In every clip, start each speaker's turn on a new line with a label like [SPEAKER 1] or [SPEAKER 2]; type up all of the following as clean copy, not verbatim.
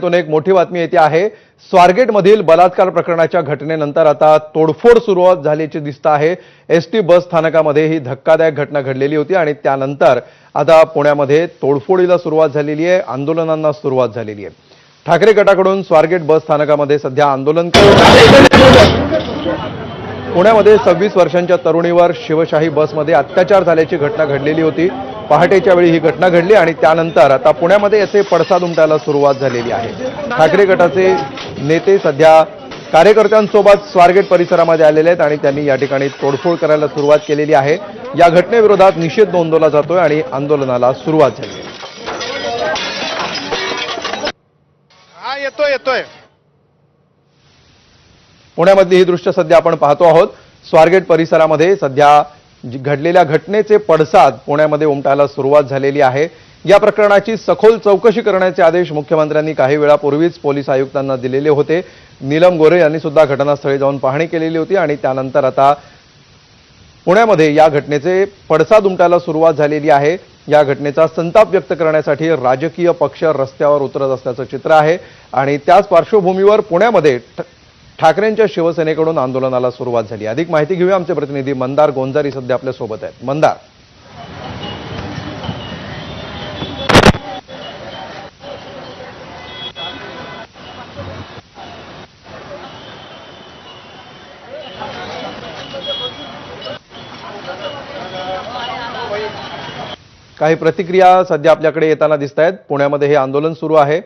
[SPEAKER 1] एक मोठी बातमी येते आहे। स्वारगेटमधील बलात्कार प्रकरणाच्या घटनेनंतर आता तोडफोड सुरुवात झाल्याचे दिसत आहे। एसटी बस स्थानकामध्ये ही धक्कादायक घटना घडलेली होती आणि त्यानंतर आता पुण्यामध्ये तोडफोडीला सुरुवात झालेली आहे, आंदोलनांना सुरुवात झालेली आहे। ठाकरे गटाकडून स्वारगेट बस स्थानकामध्ये सध्या आंदोलन पुण्यामध्ये 26 वर्षांच्या तरुणीवर शिवशाही बसमध्ये अत्याचार झाल्याची घटना घडलेली होती। पहाटेच्या वेळी ही घटना घडली आणि त्यानंतर आता पुण्यामध्ये याचे पडसाद उमटायला सुरुवात झालेली आहे। ठाकरे गटाचे नेते सध्या कार्यकर्त्यांसोबत स्वारगेट परिसरामध्ये आलेले आहेत आणि त्यांनी या ठिकाणी तोडफोड करायला सुरुवात केलेली आहे। या घटनेविरोधात निषेध नोंदवला जातोय आणि आंदोलनाला सुरुवात झाली आहे।
[SPEAKER 2] येतोय
[SPEAKER 1] पुण्यामधली ही दृश्य सध्या आपण पाहतो आहोत। स्वारगेट परिसरामध्ये सध्या घडलेल्या घटनेचे पडसाद पुण्यामध्ये उमटायला सुरुवात झालेली आहे। या प्रकरणाची सखोल चौकशी करण्याचे आदेश मुख्यमंत्र्यांनी काही वेळापूर्वीच पोलीस आयुक्तांना दिलेले होते। नीलम गोरे यांनी सुद्धा घटनास्थळी जाऊन पाहणी केलेली होती आणि त्यानंतर आता पुण्यामध्ये या घटनेचे पडसाद उमटायला सुरुवात झालेली आहे। या घटनेचा संताप व्यक्त करण्यासाठी राजकीय पक्ष रस्त्यावर उतरत असल्याचं चित्र आहे आणि त्याच पार्श्वभूमीवर पुण्यामध्ये ठाकरेंच्या शिवसेनेकडून आंदोलनाला सुरुवात झाली। अधिक माहिती घेऊया, आमचे प्रतिनिधी मंदार गोंजारी सध्या आपल्या सोबत आहेत। मंदार, काही प्रतिक्रिया सध्या आपल्याकडे येताना दिसत आहेत। पुण्यामध्ये हे आंदोलन सुरू आहे।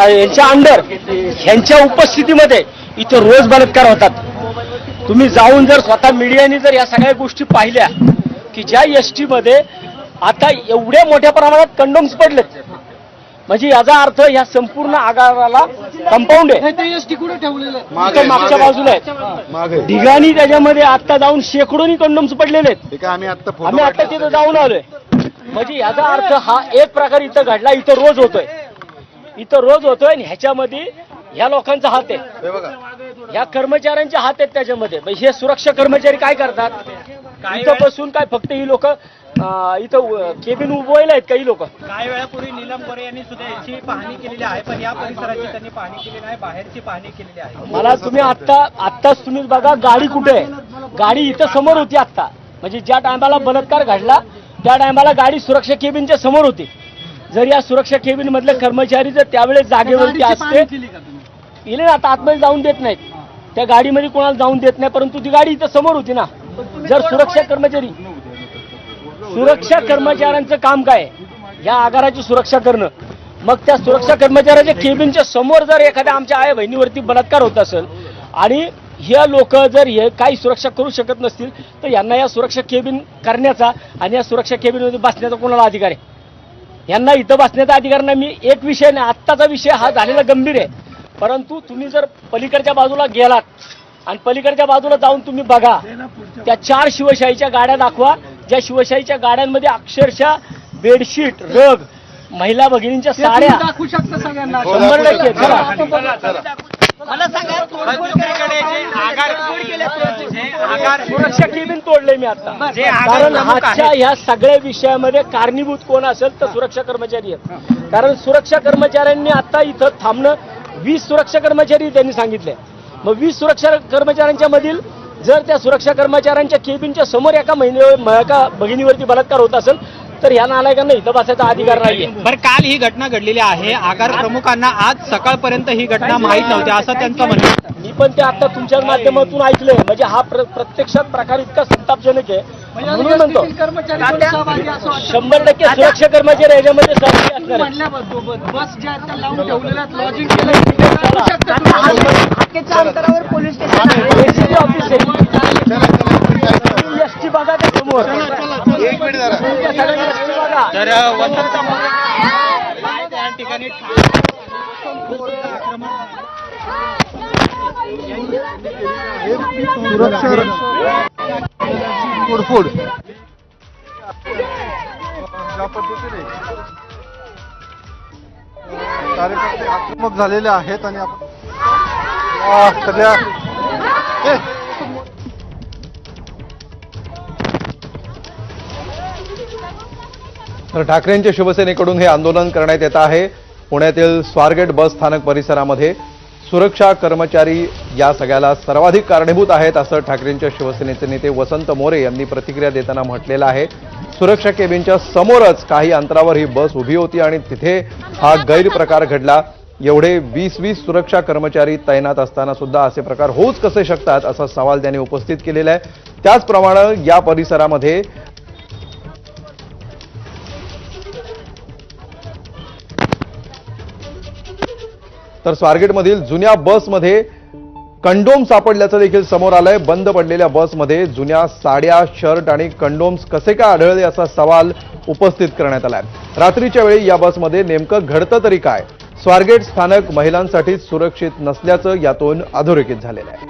[SPEAKER 3] यांच्या अंडर ह्यांच्या उपस्थितीमध्ये इथं रोज बलात्कार होतात। तुम्ही जाऊन जर स्वतः मीडियाने जर या सगळ्या गोष्टी पाहिल्या की ज्या एसटी मध्ये आता एवढ्या मोठ्या प्रमाणात कंडोम्स पडलेत, म्हणजे याचा अर्थ या संपूर्ण आगाराला कंपाऊंड आहे। इथं मागच्या बाजूला आहे ढिगाणी, त्याच्यामध्ये आता जाऊन शेकडोनी कंडोम्स पडलेले आहेत। आम्ही आता तिथं जाऊन आलोय, म्हणजे याचा अर्थ हा एक प्रकार इथं घडला, इथं रोज होतोय आणि ह्याच्यामध्ये ह्या लोकांचा हात आहे, ह्या कर्मचाऱ्यांचे हात आहेत त्याच्यामध्ये। हे सुरक्षा कर्मचारी काय करतात, इथं बसून काय फक्त ही लोक इथं केबिन उभवायला आहेत काही लोक।
[SPEAKER 4] काही वेळापूर्वी नीलम गोरे यांनी सुद्धा याची पाहणी केलेली आहे, पण या परिसराची त्यांनी पाहणी केली नाही, बाहेरची पाहणी केलेली आहे।
[SPEAKER 3] मला तुम्ही आत्ताच तुम्ही बघा गाडी कुठे आहे, गाडी इथं समोर होती आत्ता, म्हणजे ज्या टायमाला बलात्कार घडला त्या टायमाला गाडी सुरक्षा केबिनच्या समोर होती। जर या सुरक्षा केबिन मधले कर्मचारी जर त्यावेळेस जागेवरती असते, इले आता आतमध्ये जाऊन देत नाहीत, त्या गाडीमध्ये कोणाला जाऊन देत नाही, परंतु ती गाडी इथं समोर होती ना। जर सुरक्षा कर्मचाऱ्यांचं काम काय, या आगाराची सुरक्षा करणं, मग त्या सुरक्षा कर्मचाऱ्याच्या केबिनच्या समोर जर एखाद्या आमच्या आई बहिणीवरती बलात्कार होत असेल आणि हे लोक जर हे काही सुरक्षा करू शकत नसतील, तर यांना या सुरक्षा केबिन करण्याचा आणि या सुरक्षा केबिनमध्ये बसण्याचा कोणाला अधिकार आहे? यांना इथं बसण्याचा अधिकार नाही। मी एक विषय नाही, आत्ताचा विषय हा झालेला गंभीर आहे, परंतु तुम्ही जर पलीकडच्या बाजूला गेलात आणि पलीकडच्या बाजूला जाऊन तुम्ही बघा, त्या 4 शिवशाहीच्या गाड्या दाखवा, ज्या शिवशाहीच्या गाड्यांमध्ये अक्षरशः बेडशीट, रग, महिला भगिनींच्या साड्या दाखवू शकता सगळ्यांना 100%। मला सांगा, सुरक्षा केबिन तोडले मी आता, कारण आजच्या ह्या सगळ्या विषयामध्ये कारणीभूत कोण असेल तर सुरक्षा कर्मचारी आहेत। कारण सुरक्षा कर्मचाऱ्यांनी आता इथं थांबणं, 20 सुरक्षा कर्मचारी त्यांनी सांगितले, मग 20 सुरक्षा कर्मचाऱ्यांच्या मधील जर त्या सुरक्षा कर्मचाऱ्यांच्या केबिनच्या समोर एका भगिनीवरती बलात्कार होत असेल तर या नालायकांना इथं बसायचा अधिकार नाहीये।
[SPEAKER 4] बरं, काल ही घटना घडलेली आहे, आगार प्रमुखांना आज सकाळपर्यंत ही घटना माहीत नव्हती असं त्यांचं म्हणणं आहे।
[SPEAKER 3] मी पण ते आता तुमच्या माध्यमातून ऐकलंय, म्हणजे हा प्रत्यक्षात प्रकार इतका संतापजनक आहे, म्हणून म्हणतो 100% सुरक्षा कर्मचारी याच्यामध्ये सहभागी असणार अंतरावर पोलीस स्टेशन ऑफिस एसटी बघा त्या समोर,
[SPEAKER 4] तर त्या ठिकाणी
[SPEAKER 1] तोडफोड
[SPEAKER 2] ज्या पद्धतीने कार्यकर्ते आक्रमक झालेले आहेत आणि आपण सगळ्या
[SPEAKER 1] तर ठाकरेंच्या शिवसेनेकडून हे आंदोलन करण्यात येत आहे. पुण्यातील स्वारगेट बस स्थानक परिसरामध्ये सुरक्षा कर्मचारी या सगळ्याला सर्वाधिक कारणीभूत आहेत असं ठाकरेंच्या शिवसेनेचे नेते वसंत मोरे यांनी प्रतिक्रिया देताना म्हटलेलं आहे. सुरक्षा केबिनच्या समोरच काही अंतरावर ही बस उभी होती आणि तिथे हा गैरप्रकार घडला. एवढे 20-20 सुरक्षा कर्मचारी तैनात असताना सुद्धा असे प्रकार होऊच कसे शकतात असा सवाल त्यांनी उपस्थित केलेला आहे. त्याचप्रमाणे या परिसरामध्ये तर स्वारगेटमधील जुन्या बसमध्ये कंडोम सापडल्याचं देखील समोर आलंय. बंद पडलेल्या बसमध्ये जुन्या साड्या, शर्ट आणि कंडोम्स कसे काय आढळले असा सवाल उपस्थित करण्यात आलाय. रात्रीच्या वेळी या बसमध्ये नेमकं घडतं तरी काय? स्वारगेट स्थानक महिलांसाठी सुरक्षित नसल्याचं यातून अधोरेखित झालेलं आहे.